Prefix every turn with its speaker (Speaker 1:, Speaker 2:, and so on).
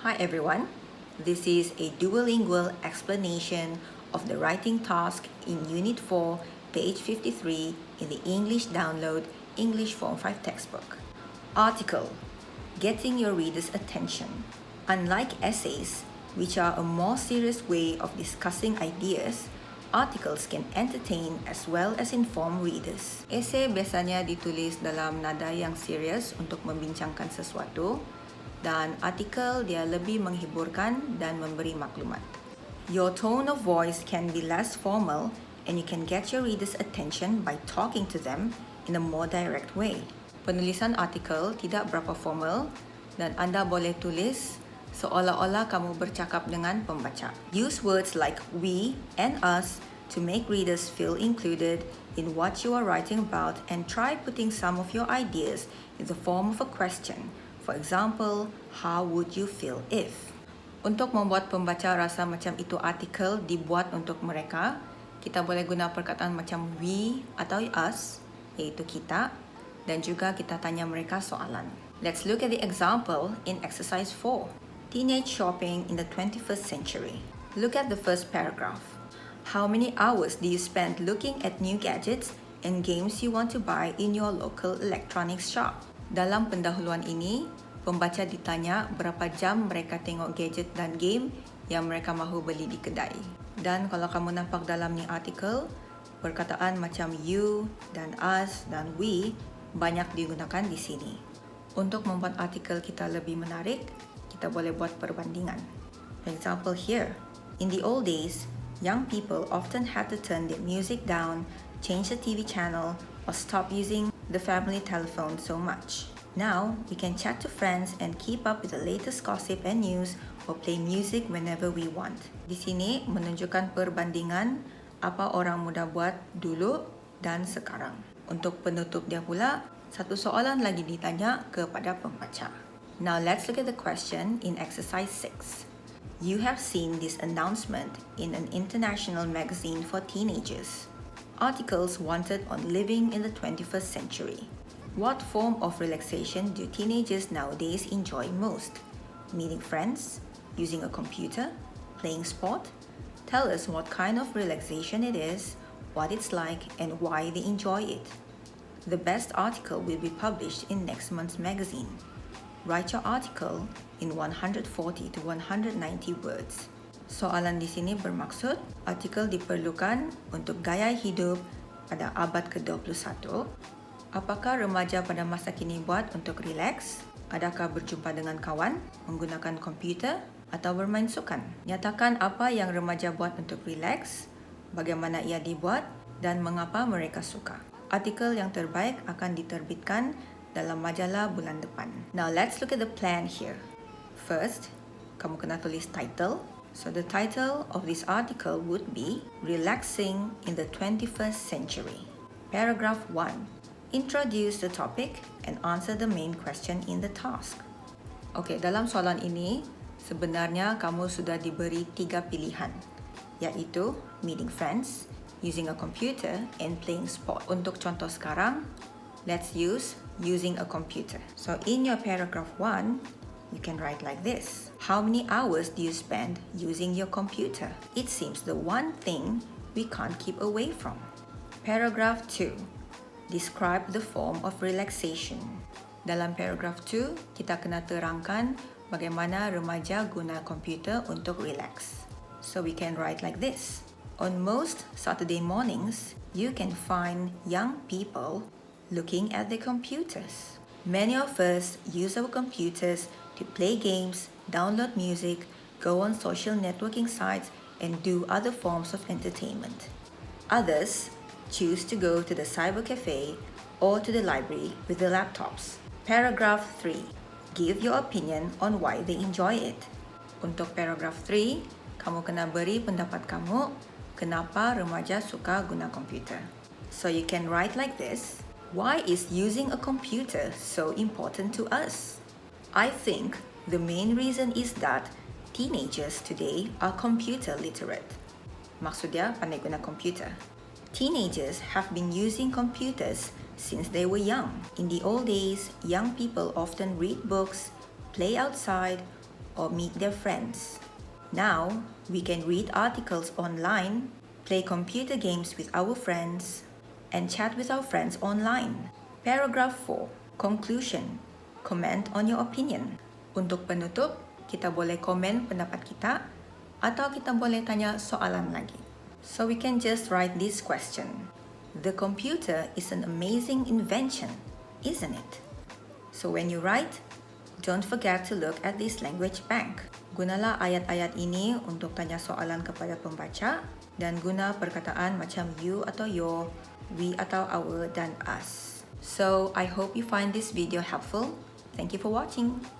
Speaker 1: Hi everyone, this is a duolingual explanation of the writing task in Unit 4, page 53 in the English Download English Form 5 textbook. Article: Getting your reader's attention. Unlike essays, which are a more serious way of discussing ideas, articles can entertain as well as inform readers. Esei biasanya ditulis dalam nada yang serius untuk membincangkan sesuatu, dan artikel dia lebih menghiburkan dan memberi maklumat. Your tone of voice can be less formal and you can get your readers' attention by talking to them in a more direct way. Penulisan artikel tidak berapa formal dan anda boleh tulis seolah-olah kamu bercakap dengan pembaca. Use words like we and us to make readers feel included in what you are writing about and try putting some of your ideas in the form of a question. For example, how would you feel if? Untuk membuat pembaca rasa macam itu artikel dibuat untuk mereka, kita boleh guna perkataan macam we atau us, iaitu kita, dan juga kita tanya mereka soalan. Let's look at the example in exercise 4. Teenage shopping in the 21st century. Look at the first paragraph. How many hours do you spend looking at new gadgets and games you want to buy in your local electronics shop? Dalam pendahuluan ini, pembaca ditanya berapa jam mereka tengok gadget dan game yang mereka mahu beli di kedai. Dan kalau kamu nampak dalam ni artikel, perkataan macam you dan us dan we banyak digunakan di sini. Untuk membuat artikel kita lebih menarik, kita boleh buat perbandingan. For example here, in the old days, young people often had to turn their music down, change the TV channel, or stop using the family telephone so much. Now, we can chat to friends and keep up with the latest gossip and news or play music whenever we want. Di sini menunjukkan perbandingan apa orang muda buat dulu dan sekarang. Untuk penutup dia pula, satu soalan lagi ditanya kepada pembaca. Now let's look at the question in exercise 6. You have seen this announcement in an international magazine for teenagers. Articles wanted on living in the 21st century. What form of relaxation do teenagers nowadays enjoy most? Meeting friends? Using a computer? Playing sport? Tell us what kind of relaxation it is, what it's like, and why they enjoy it. The best article will be published in next month's magazine. Write your article in 140 to 190 words. Soalan di sini bermaksud artikel diperlukan untuk gaya hidup pada abad ke-21. Apakah remaja pada masa kini buat untuk relax? Adakah berjumpa dengan kawan, menggunakan komputer atau bermain sukan? Nyatakan apa yang remaja buat untuk relax, bagaimana ia dibuat dan mengapa mereka suka. Artikel yang terbaik akan diterbitkan dalam majalah bulan depan. Now let's look at the plan here. First, kamu kena tulis title. So the title of this article would be Relaxing in the 21st Century. Paragraph 1. Introduce the topic and answer the main question in the task. Okay, dalam soalan ini, sebenarnya kamu sudah diberi 3 pilihan, iaitu meeting friends, using a computer, and playing sport. Untuk contoh sekarang, let's use using a computer. So in your paragraph 1, you can write like this. How many hours do you spend using your computer? It seems the one thing we can't keep away from. Paragraph 2. Describe the form of relaxation. Dalam paragraph 2, kita kena terangkan bagaimana remaja guna komputer untuk relax. So we can write like this. On most Saturday mornings, you can find young people looking at their computers. Many of us use our computers to play games, download music, go on social networking sites, and do other forms of entertainment. Others choose to go to the cyber cafe or to the library with their laptops. Paragraph 3. Give your opinion on why they enjoy it. Untuk paragraph 3, kamu kena beri pendapat kamu kenapa remaja suka guna komputer. So you can write like this. Why is using a computer so important to us? I think the main reason is that teenagers today are computer literate. Maksud dia pandai guna komputer. Teenagers have been using computers since they were young. In the old days, young people often read books, play outside, or meet their friends. Now, we can read articles online, play computer games with our friends, and chat with our friends online. Paragraph 4. Conclusion. Comment on your opinion. Untuk penutup, kita boleh komen pendapat kita atau kita boleh tanya soalan lagi. So we can just write this question. The computer is an amazing invention, isn't it? So when you write, don't forget to look at this language bank. Gunalah ayat-ayat ini untuk tanya soalan kepada pembaca dan guna perkataan macam you atau your, we atau our dan us. So I hope you find this video helpful. Thank you for watching.